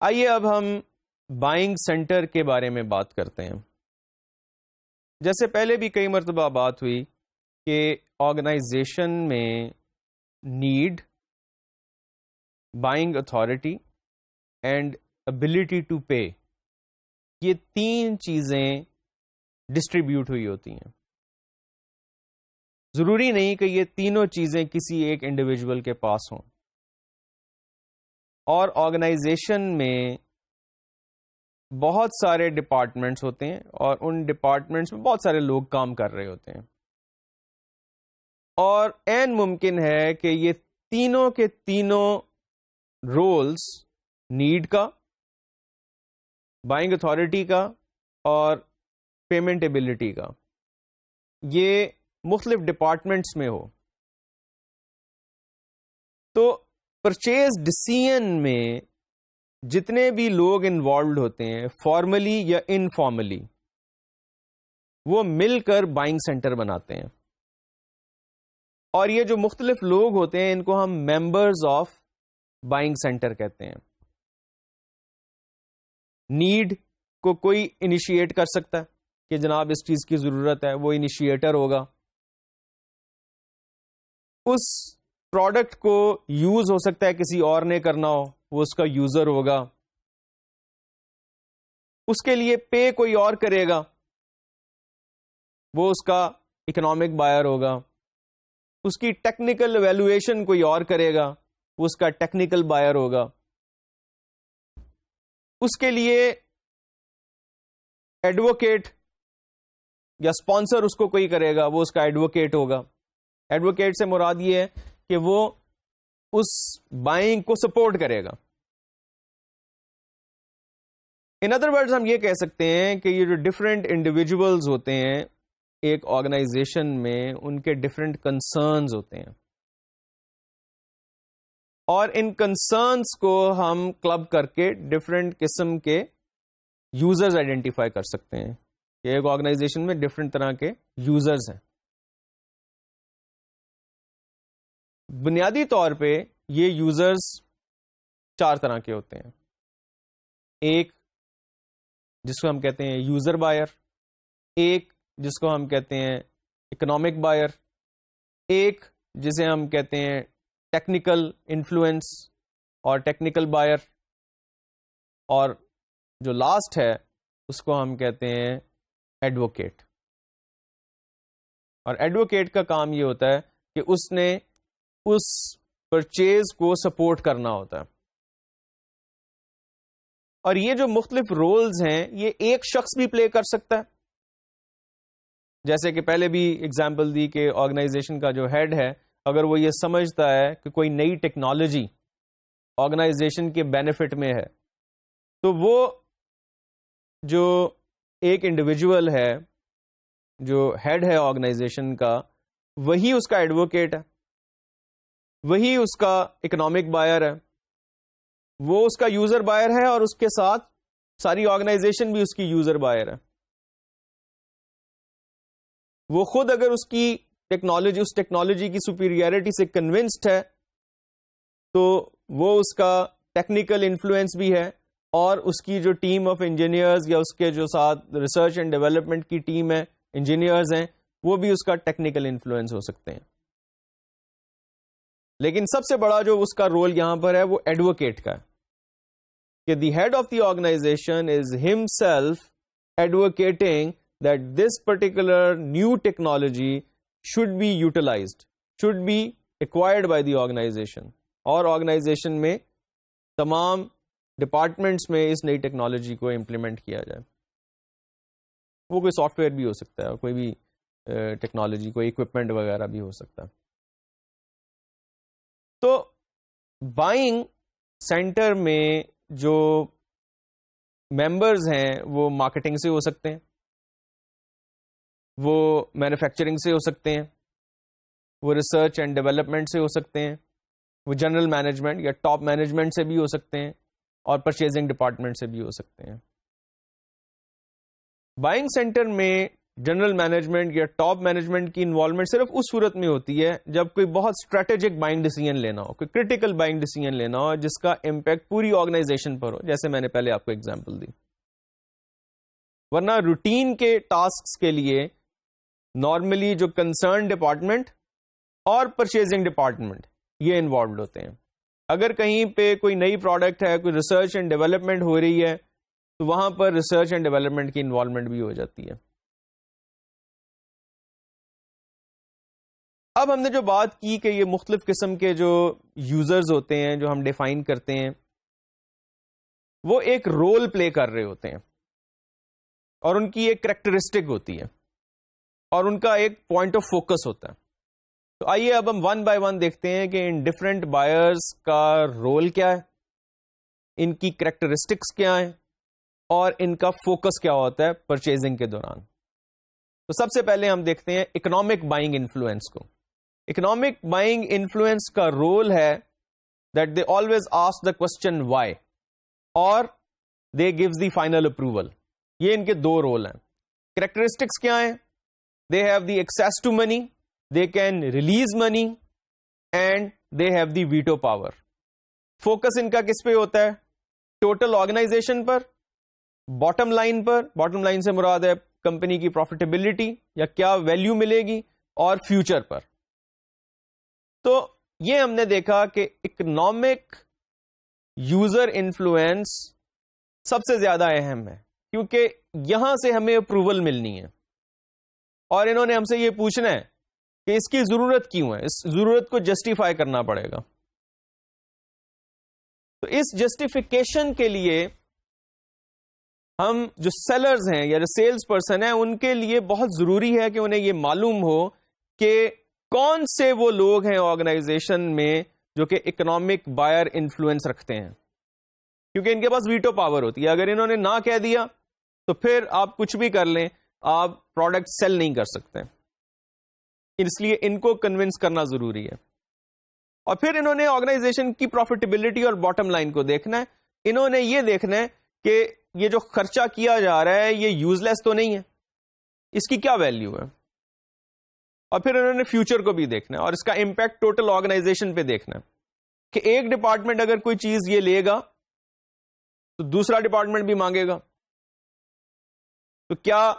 آئیے اب ہم بائنگ سینٹر کے بارے میں بات کرتے ہیں. جیسے پہلے بھی کئی مرتبہ بات ہوئی کہ آرگنائزیشن میں need, buying authority and ability to pay, یہ تین چیزیں ڈسٹریبیوٹ ہوئی ہوتی ہیں. ضروری نہیں کہ یہ تینوں چیزیں کسی ایک انڈیویجول کے پاس ہوں. اور آرگنائزیشن میں بہت سارے ڈپارٹمنٹس ہوتے ہیں اور ان ڈپارٹمنٹس میں بہت سارے لوگ کام کر رہے ہوتے ہیں، اور عین ممکن ہے کہ یہ تینوں کے تینوں رولز، نیڈ کا، بائنگ اتھارٹی کا اور پیمنٹ ایبلٹی کا، یہ مختلف ڈپارٹمنٹس میں ہو. تو پرچیز ڈیسیژن میں جتنے بھی لوگ انوالوڈ ہوتے ہیں، فارملی یا انفارملی، وہ مل کر بائنگ سینٹر بناتے ہیں. اور یہ جو مختلف لوگ ہوتے ہیں ان کو ہم ممبرز آف بائنگ سینٹر کہتے ہیں. نیڈ کو کوئی انیشیٹ کر سکتا ہے کہ جناب اس چیز کی ضرورت ہے، وہ انیشیٹر ہوگا. اس پروڈکٹ کو یوز ہو سکتا ہے کسی اور نے کرنا ہو، وہ اس کا یوزر ہوگا. اس کے لیے پے کوئی اور کرے گا، وہ اس کا اکنامک بائر ہوگا. اس کی ٹیکنیکل ایویلویشن کوئی اور کرے گا، وہ اس کا ٹیکنیکل بائر ہوگا. اس کے لیے ایڈوکیٹ یا اسپانسر اس کو کوئی کرے گا، وہ اس کا ایڈوکیٹ ہوگا. ایڈوکیٹ سے مراد یہ ہے کہ وہ اس بائنگ کو سپورٹ کرے گا. ان ادر ورڈز ہم یہ کہہ سکتے ہیں کہ یہ جو ڈفرینٹ انڈیویجولز ہوتے ہیں ایک آرگنائزیشن میں، ان کے ڈفرینٹ کنسرنز ہوتے ہیں، اور ان کنسرنز کو ہم کلب کر کے ڈفرینٹ قسم کے یوزرز آئیڈینٹیفائی کر سکتے ہیں کہ ایک آرگنائزیشن میں ڈفرینٹ طرح کے یوزرز ہیں. بنیادی طور پہ یہ یوزرز چار طرح کے ہوتے ہیں. ایک جس کو ہم کہتے ہیں یوزر بائر، ایک جس کو ہم کہتے ہیں اکنامک بائر، ایک جسے ہم کہتے ہیں ٹیکنیکل انفلوئنس اور ٹیکنیکل بائر، اور جو لاسٹ ہے اس کو ہم کہتے ہیں ایڈوکیٹ. اور ایڈوکیٹ کا کام یہ ہوتا ہے کہ اس نے اس پرچیز کو سپورٹ کرنا ہوتا ہے. اور یہ جو مختلف رولز ہیں یہ ایک شخص بھی پلے کر سکتا ہے. جیسے کہ پہلے بھی اگزامپل دی کہ آرگنائزیشن کا جو ہیڈ ہے، اگر وہ یہ سمجھتا ہے کہ کوئی نئی ٹیکنالوجی آرگنائزیشن کے بینیفٹ میں ہے، تو وہ جو ایک انڈیویجول ہے جو ہیڈ ہے آرگنائزیشن کا، وہی اس کا ایڈوکیٹ ہے، وہی اس کا اکنامک بائر ہے، وہ اس کا یوزر بائر ہے، اور اس کے ساتھ ساری آرگنائزیشن بھی اس کی یوزر بائر ہے. وہ خود اگر اس ٹیکنالوجی کی سپیریئرٹی سے کنونسڈ ہے تو وہ اس کا ٹیکنیکل انفلوئنس بھی ہے، اور اس کی جو ٹیم آف انجینئرز یا اس کے جو ساتھ ریسرچ اینڈ ڈیولپمنٹ کی ٹیم ہے، انجینئرز ہیں، وہ بھی اس کا ٹیکنیکل انفلوئنس ہو سکتے ہیں. لیکن سب سے بڑا جو اس کا رول یہاں پر ہے وہ ایڈوکیٹ کا ہے کہ the head of the organization is himself advocating that this particular new technology should be utilized, should be acquired by the organization, اور آرگنائزیشن میں تمام ڈپارٹمنٹس میں اس نئی ٹیکنالوجی کو امپلیمنٹ کیا جائے. وہ کوئی سافٹ ویئر بھی ہو سکتا ہے، کوئی بھی ٹیکنالوجی، کوئی اکوپمنٹ وغیرہ بھی ہو سکتا ہے. تو بائنگ سینٹر میں جو ممبرز ہیں وہ مارکیٹنگ سے ہو سکتے ہیں، وہ مینوفیکچرنگ سے ہو سکتے ہیں، وہ ریسرچ اینڈ ڈیولپمنٹ سے ہو سکتے ہیں، وہ جنرل مینجمنٹ یا ٹاپ مینجمنٹ سے بھی ہو سکتے ہیں، اور پرچیزنگ ڈپارٹمنٹ سے بھی ہو سکتے ہیں. بائنگ سینٹر میں جنرل مینجمنٹ یا ٹاپ مینجمنٹ کی انوالومنٹ صرف اس صورت میں ہوتی ہے جب کوئی بہت اسٹریٹجک بائنگ ڈیسیژن لینا ہو, کوئی کرٹیکل بائنگ ڈیسیژن لینا ہو جس کا امپیکٹ پوری آرگنائزیشن پر ہو, جیسے میں نے پہلے آپ کو ایگزامپل دی. ورنہ روٹین کے ٹاسکس کے لیے نارملی جو کنسرن ڈپارٹمنٹ اور پرچیزنگ ڈپارٹمنٹ یہ انوالوڈ ہوتے ہیں. اگر کہیں پہ کوئی نئی پروڈکٹ ہے, کوئی ریسرچ اینڈ ڈیولپمنٹ ہو رہی ہے, تو وہاں پر ریسرچ اینڈ ڈیولپمنٹ کی انوالومنٹ بھی ہو جاتی ہے. اب ہم نے جو بات کی کہ یہ مختلف قسم کے جو یوزرز ہوتے ہیں جو ہم ڈیفائن کرتے ہیں, وہ ایک رول پلے کر رہے ہوتے ہیں اور ان کی ایک کریکٹرسٹک ہوتی ہے اور ان کا ایک پوائنٹ آف فوکس ہوتا ہے. تو آئیے اب ہم ون بائی ون دیکھتے ہیں کہ ان ڈفرینٹ بائرز کا رول کیا ہے, ان کی کریکٹرسٹکس کیا ہیں اور ان کا فوکس کیا ہوتا ہے پرچیزنگ کے دوران. تو سب سے پہلے ہم دیکھتے ہیں اکنامک بائنگ انفلوئنس کو. اکنامک بائنگ انفلوئنس کا رول ہے that they always ask the question why اور they gives the final approval. یہ ان کے دو رول ہیں. کریکٹرسٹکس کیا ہیں؟ They have the access to money, they can release money and they have the veto power. Focus ان کا کس پہ ہوتا ہے؟ ٹوٹل آرگنائزیشن پر, باٹم لائن پر. باٹم لائن سے مراد ہے کمپنی کی پروفیٹیبلٹی یا کیا ویلیو ملے گی, اور فیوچر پر. تو یہ ہم نے دیکھا کہ اکنامک یوزر انفلوئنس سب سے زیادہ اہم ہے, کیونکہ یہاں سے ہمیں اپروول ملنی ہے اور انہوں نے ہم سے یہ پوچھنا ہے کہ اس کی ضرورت کیوں ہے, اس ضرورت کو جسٹیفائی کرنا پڑے گا. تو اس جسٹیفیکیشن کے لیے ہم جو سیلرز ہیں یا جو سیلز پرسن ہیں ان کے لیے بہت ضروری ہے کہ انہیں یہ معلوم ہو کہ کون سے وہ لوگ ہیں آرگنائزیشن میں جو کہ اکنامک بائر انفلوئنس رکھتے ہیں, کیونکہ ان کے پاس ویٹو پاور ہوتی ہے. اگر انہوں نے نہ کہہ دیا تو پھر آپ کچھ بھی کر لیں, آپ پروڈکٹ سیل نہیں کر سکتے. اس لیے ان کو کنونس کرنا ضروری ہے. اور پھر انہوں نے آرگنائزیشن کی پروفیٹیبلٹی اور باٹم لائن کو دیکھنا ہے. انہوں نے یہ دیکھنا ہے کہ یہ جو خرچہ کیا جا رہا ہے یہ یوز لیس تو نہیں ہے, اس کی کیا ویلیو ہے. اور پھر انہوں نے فیوچر کو بھی دیکھنا ہے اور اس کا امپیکٹ ٹوٹل آرگنائزیشن پہ دیکھنا ہے کہ ایک ڈپارٹمنٹ اگر کوئی چیز یہ لے گا تو دوسرا ڈپارٹمنٹ بھی مانگے گا, تو کیا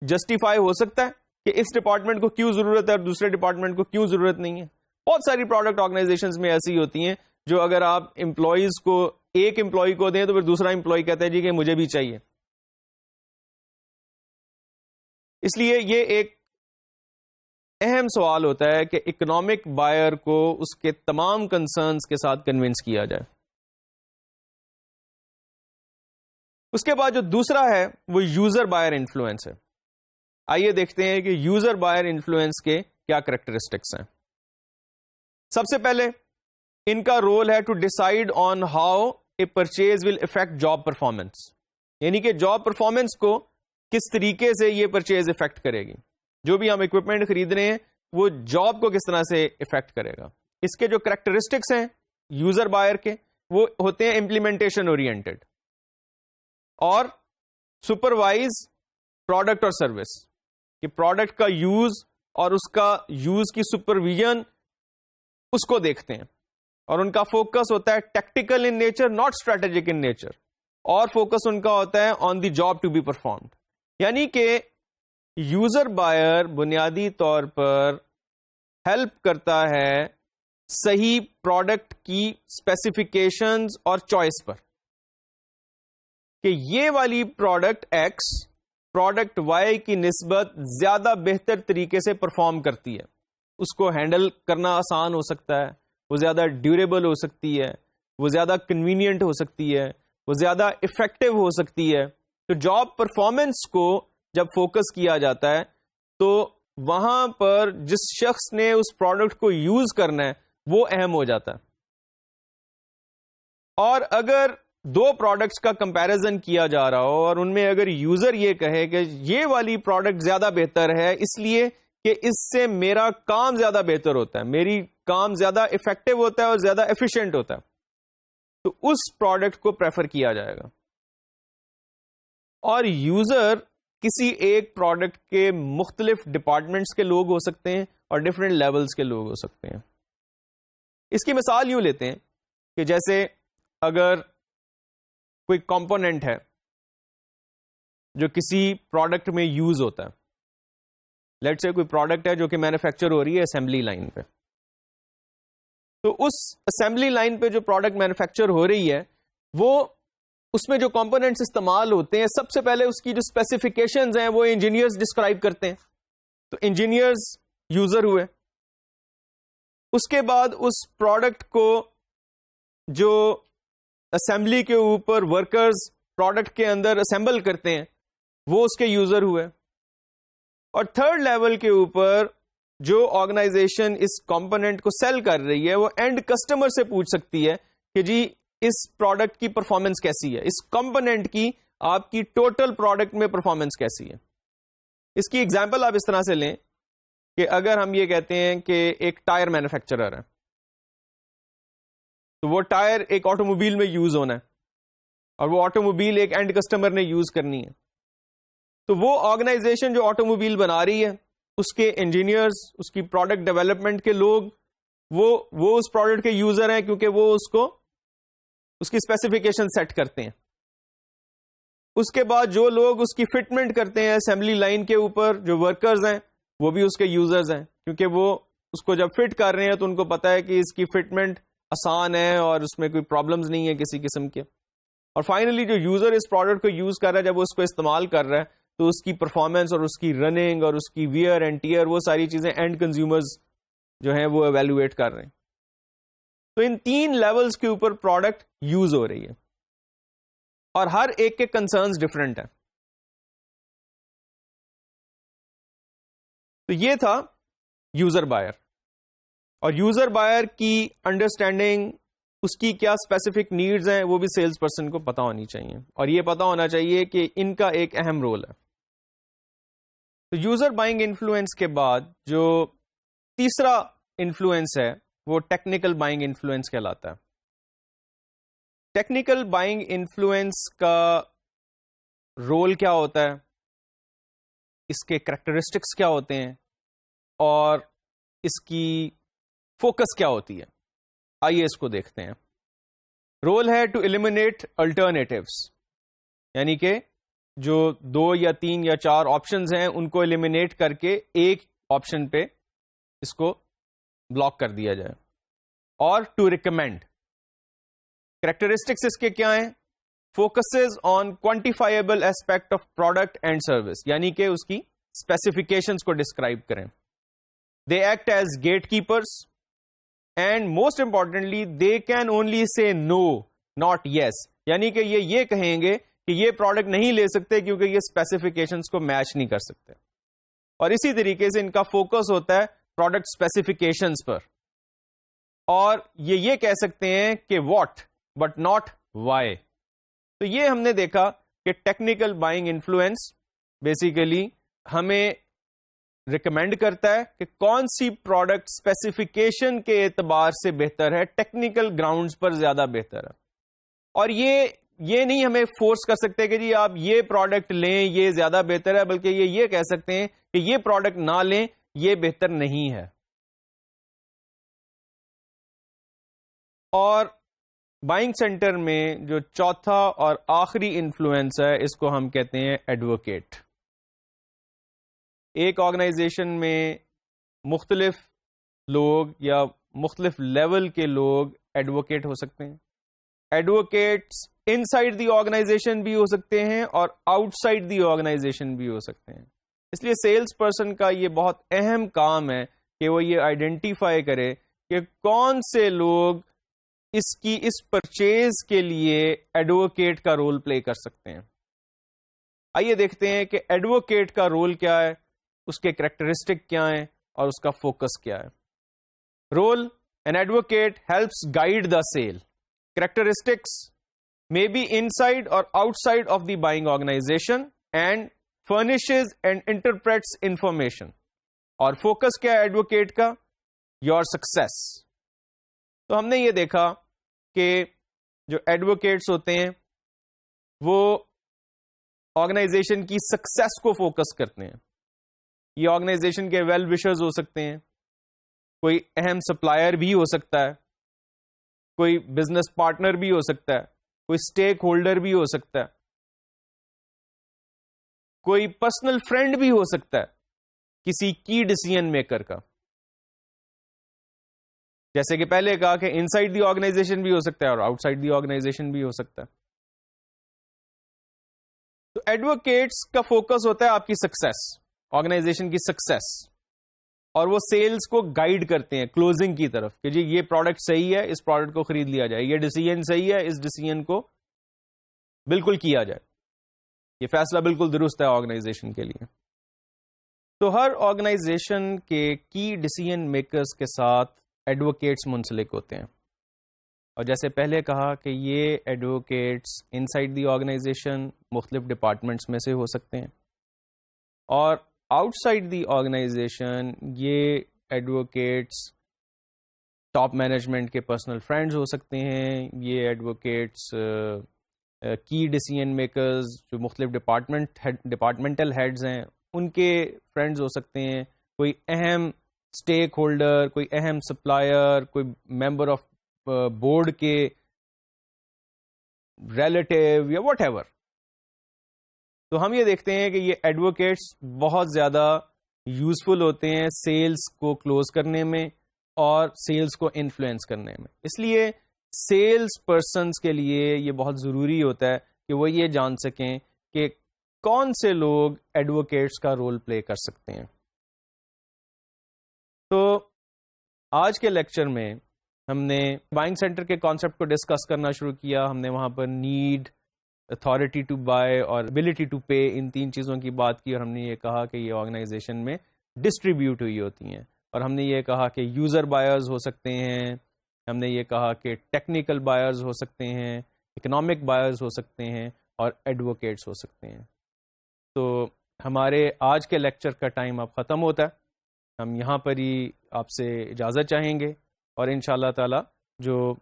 جسٹیفائی ہو سکتا ہے کہ اس ڈپارٹمنٹ کو کیوں ضرورت ہے اور دوسرے ڈپارٹمنٹ کو کیوں ضرورت نہیں ہے. بہت ساری پروڈکٹ آرگنائزیشنز میں ایسی ہوتی ہیں جو اگر آپ امپلائیز کو ایک امپلائی کو دیں تو پھر دوسرا امپلائی کہتا ہے جی کہ مجھے بھی چاہیے. اس لیے یہ ایک اہم سوال ہوتا ہے کہ اکنامک بائر کو اس کے تمام کنسرنز کے ساتھ کنونس کیا جائے. اس کے بعد جو دوسرا ہے وہ یوزر بائر انفلوئنس ہے. آئیے دیکھتے ہیں کہ یوزر بائر انفلوئنس کے کیا کریکٹرسٹکس ہیں. سب سے پہلے ان کا رول ہے to decide on how a purchase will affect job performance, یعنی کہ جاب پرفارمنس کو کس طریقے سے یہ پرچیز افیکٹ کرے گی. جو بھی ہم اکوپمنٹ خرید رہے ہیں وہ جاب کو کس طرح سے افیکٹ کرے گا. اس کے جو کریکٹرسٹکس ہیں یوزر بائر کے وہ ہوتے ہیں امپلیمنٹیشن اورینٹڈ اور سپروائز پروڈکٹ اور سروس, کہ پروڈکٹ کا یوز اور اس کا یوز کی سپرویژن اس کو دیکھتے ہیں, اور ان کا فوکس ہوتا ہے tactical in nature not strategic in nature, اور فوکس ان کا ہوتا ہے on the job to be performed. یعنی کہ یوزر بائر بنیادی طور پر ہیلپ کرتا ہے صحیح پروڈکٹ کی اسپیسیفیکیشنز اور چوائس پر, کہ یہ والی پروڈکٹ ایکس پروڈکٹ وائی کی نسبت زیادہ بہتر طریقے سے پرفارم کرتی ہے. اس کو ہینڈل کرنا آسان ہو سکتا ہے, وہ زیادہ ڈیوریبل ہو سکتی ہے, وہ زیادہ کنوینئنٹ ہو سکتی ہے, وہ زیادہ افیکٹو ہو سکتی ہے. تو جاب پرفارمنس کو جب فوکس کیا جاتا ہے تو وہاں پر جس شخص نے اس پروڈکٹ کو یوز کرنا ہے وہ اہم ہو جاتا ہے. اور اگر دو پروڈکٹس کا کمپیریزن کیا جا رہا ہو اور ان میں اگر یوزر یہ کہے کہ یہ والی پروڈکٹ زیادہ بہتر ہے اس لیے کہ اس سے میرا کام زیادہ بہتر ہوتا ہے, میری کام زیادہ افیکٹو ہوتا ہے اور زیادہ ایفیشینٹ ہوتا ہے, تو اس پروڈکٹ کو پریفر کیا جائے گا. اور یوزر کسی ایک پروڈکٹ کے مختلف ڈپارٹمنٹس کے لوگ ہو سکتے ہیں اور ڈفرینٹ لیولز کے لوگ ہو سکتے ہیں. اس کی مثال یوں لیتے ہیں کہ جیسے اگر کوئی کمپوننٹ ہے جو کسی پروڈکٹ میں یوز ہوتا ہے، لیٹ سے کوئی پروڈکٹ ہے جو کہ مینوفیکچر ہو رہی ہے اسمبلی لائن پہ، تو اس اسمبلی لائن پہ جو پروڈکٹ مینوفیکچر ہو رہی ہے وہ اس میں جو کمپوننٹس استعمال ہوتے ہیں، سب سے پہلے اس کی جو اسپیسیفکیشنز ہیں وہ انجینئرز ڈسکرائب کرتے ہیں. تو انجینئرز یوزر ہوئے. اس کے بعد اس پروڈکٹ کو جو اسمبلی کے اوپر ورکرز پروڈکٹ کے اندر اسمبل کرتے ہیں وہ اس کے یوزر ہوئے. اور تھرڈ لیول کے اوپر جو آرگنائزیشن اس کمپوننٹ کو سیل کر رہی ہے وہ اینڈ کسٹمر سے پوچھ سکتی ہے کہ جی اس پروڈکٹ کی پرفارمنس کیسی ہے، اس کمپوننٹ کی آپ کی ٹوٹل پروڈکٹ میں پرفارمنس کیسی ہے. اس کی ایگزامپل آپ اس طرح سے لیں کہ اگر ہم یہ کہتے ہیں کہ ایک ٹائر مینوفیکچرر ہے، تو وہ ٹائر ایک آٹو موبائل میں یوز ہونا ہے اور وہ آٹو موبائل ایک اینڈ کسٹمر نے یوز کرنی ہے. تو وہ آرگنائزیشن جو آٹو موبائل بنا رہی ہے، اس کے انجینئرز، اس کی پروڈکٹ ڈیولپمنٹ کے لوگ، وہ اس پروڈکٹ کے یوزر ہیں کیونکہ وہ اس کی اسپیسیفکیشن سیٹ کرتے ہیں. اس کے بعد جو لوگ اس کی فٹمنٹ کرتے ہیں اسمبلی لائن کے اوپر، جو ورکرز ہیں وہ بھی اس کے یوزرز ہیں کیونکہ وہ اس کو جب فٹ کر رہے ہیں تو ان کو پتا ہے کہ اس کی فٹمنٹ آسان ہے اور اس میں کوئی پرابلمز نہیں ہے کسی قسم کے. اور فائنلی جو یوزر اس پروڈکٹ کو یوز کر رہا ہے، جب وہ اس کو استعمال کر رہا ہے تو اس کی پرفارمنس اور اس کی رننگ اور اس کی ویئر اینڈ ٹیئر، وہ ساری چیزیں اینڈ کنزیومرز جو ہیں وہ ایویلویٹ کر رہے ہیں. تو ان تین لیولز کے اوپر پروڈکٹ یوز ہو رہی ہے اور ہر ایک کے کنسرنز ڈفرینٹ ہیں. تو یہ تھا یوزر بائر. اور یوزر بائر کی انڈرسٹینڈنگ، اس کی کیا اسپیسیفک نیڈز ہیں، وہ بھی سیلز پرسن کو پتا ہونی چاہیے اور یہ پتا ہونا چاہیے کہ ان کا ایک اہم رول ہے. تو یوزر بائنگ انفلوئنس کے بعد جو تیسرا انفلوئنس ہے وہ ٹیکنیکل بائنگ انفلوئنس کہلاتا ہے. ٹیکنیکل بائنگ انفلوئنس کا رول کیا ہوتا ہے، اس کے کریکٹرسٹکس کیا ہوتے ہیں اور اس کی فوکس کیا ہوتی ہے، آئیے اس کو دیکھتے ہیں. رول ہے ٹو ایلیمینیٹ الٹرنیٹیوز، یعنی کہ جو 2 یا 3 یا 4 آپشنز ہیں ان کو ایلیمینیٹ کر کے ایک آپشن پہ اس کو بلاک کر دیا جائے. اور ٹو ریکمینڈ، کریکٹرسٹکس اس کے کیا ہیں، focuses on quantifiable aspect of product and service, یعنی کہ اس کی اسپیسیفکیشنز کو ڈسکرائب کریں. They act as gatekeepers and most importantly they can only say no not yes, یعنی کہ یہ کہیں گے کہ یہ پروڈکٹ نہیں لے سکتے کیونکہ یہ اسپیسیفکیشنز کو میچ نہیں کر سکتے. اور اسی طریقے سے ان کا فوکس ہوتا ہے پروڈکٹ اسپیسیفکیشنز پر، اور یہ کہہ سکتے ہیں کہ واٹ بٹ ناٹ وائی. تو یہ ہم نے دیکھا کہ ٹیکنیکل بائنگ انفلوئنس بیسیکلی ہمیں ریکمینڈ کرتا ہے کہ کون سی پروڈکٹ اسپیسیفکیشن کے اعتبار سے بہتر ہے، ٹیکنیکل گراؤنڈز پر زیادہ بہتر ہے. اور یہ نہیں ہمیں فورس کر سکتے کہ جی آپ یہ پروڈکٹ لیں یہ زیادہ بہتر ہے، بلکہ یہ کہہ سکتے ہیں کہ یہ پروڈکٹ نہ لیں یہ بہتر نہیں ہے. اور بائنگ سینٹر میں جو چوتھا اور آخری انفلوئنس ہے اس کو ہم کہتے ہیں ایڈوکیٹ. ایک آرگنائزیشن میں مختلف لوگ یا مختلف لیول کے لوگ ایڈوکیٹ ہو سکتے ہیں. ایڈوکیٹس ان سائڈ دی آرگنائزیشن بھی ہو سکتے ہیں اور آؤٹ سائڈ دی آرگنائزیشن بھی ہو سکتے ہیں. اس لیے سیلز پرسن کا یہ بہت اہم کام ہے کہ وہ یہ آئیڈینٹیفائی کرے کہ کون سے لوگ اس پرچیز کے لیے ایڈوکیٹ کا رول پلے کر سکتے ہیں. آئیے دیکھتے ہیں کہ ایڈوکیٹ کا رول کیا ہے، اس کے کریکٹرسٹک کیا ہیں اور اس کا فوکس کیا ہے. Role: an advocate helps guide the sale. Characteristics: may be inside or outside of the buying organization and furnishes and interprets information. اور فوکس کیا ہے ایڈوکیٹ کا؟ your success. تو ہم نے یہ دیکھا کہ جو ایڈوکیٹس ہوتے ہیں وہ آرگنائزیشن کی سکسیس کو فوکس کرتے ہیں. یہ آرگنائزیشن کے ویل وشرز ہو سکتے ہیں, کوئی اہم سپلائر بھی ہو سکتا ہے, کوئی بزنس پارٹنر بھی ہو سکتا ہے, کوئی اسٹیک ہولڈر بھی ہو سکتا ہے, کوئی پرسنل فرینڈ بھی ہو سکتا ہے کسی کی ڈیسیژن میکر کا. جیسے کہ پہلے کہا کہ ان سائڈ دی آرگنائزیشن بھی ہو سکتا ہے اور آؤٹ سائڈ دی آرگنائزیشن بھی ہو سکتا ہے. تو ایڈوکیٹس کا فوکس ہوتا ہے آپ کی سکسیس, آرگنائزیشن کی سکسیس, اور وہ سیلز کو گائیڈ کرتے ہیں کلوزنگ کی طرف کہ جی یہ پروڈکٹ صحیح ہے, اس پروڈکٹ کو خرید لیا جائے, یہ ڈیسیژن صحیح ہے, اس ڈیسیژن کو بالکل کیا جائے, یہ فیصلہ بالکل درست ہے آرگنائزیشن کے لیے. تو ہر آرگنائزیشن کے کی ڈیسیژن میکرز کے ساتھ ایڈوکیٹس منسلک ہوتے ہیں, اور جیسے پہلے کہا کہ یہ ایڈوکیٹس ان سائڈ دی آرگنائزیشن مختلف ڈپارٹمنٹس میں سے ہو سکتے ہیں, اور آؤٹ سائڈ دی آرگنائزیشن یہ ایڈوکیٹس ٹاپ مینجمنٹ کے پرسنل فرینڈز ہو سکتے ہیں, یہ ایڈوکیٹس کی ڈیسیژن میکرز جو مختلف ڈپارٹمنٹل ہیڈز ہیں ان کے فرینڈز ہو سکتے ہیں, کوئی اہم اسٹیک ہولڈر, کوئی اہم سپلائر, کوئی ممبر آف بورڈ کے ریلیٹیو یا واٹ ایور. تو ہم یہ دیکھتے ہیں کہ یہ ایڈوکیٹس بہت زیادہ یوزفل ہوتے ہیں سیلز کو کلوز کرنے میں اور سیلز کو انفلوئنس کرنے میں. اس لیے سیلز پرسنز کے لیے یہ بہت ضروری ہوتا ہے کہ وہ یہ جان سکیں کہ کون سے لوگ ایڈوکیٹس کا رول پلے کر سکتے ہیں. تو آج کے لیکچر میں ہم نے بائنگ سینٹر کے کانسیپٹ کو ڈسکس کرنا شروع کیا. ہم نے وہاں پر نیڈ, اتھارٹی ٹو بائی اور ابیلٹی ٹو پے, ان تین چیزوں کی بات کی, اور ہم نے یہ کہا کہ یہ آرگنائزیشن میں ڈسٹریبیوٹ ہوئی ہوتی ہیں, اور ہم نے یہ کہا کہ یوزر بائرز ہو سکتے ہیں, ہم نے یہ کہا کہ ٹیکنیکل بائرز ہو سکتے ہیں, اکنامک بائرز ہو سکتے ہیں, اور ایڈوکیٹس ہو سکتے ہیں. تو ہمارے آج کے لیکچر کا ٹائم اب ختم ہوتا ہے. ہم یہاں پر ہی آپ سے اجازت چاہیں گے, اور انشاءاللہ تعالی جو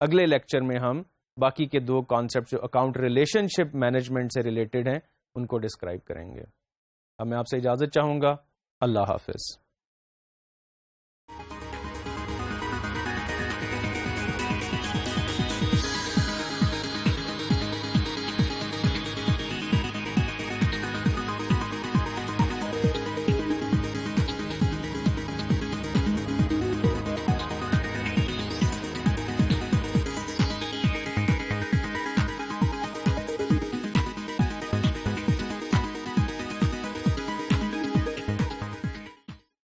اگلے لیکچر میں ہم باقی کے دو کانسیپٹ جو اکاؤنٹ ریلیشن شپ مینجمنٹ سے ریلیٹڈ ہیں ان کو ڈسکرائب کریں گے. اب میں آپ سے اجازت چاہوں گا. اللہ حافظ.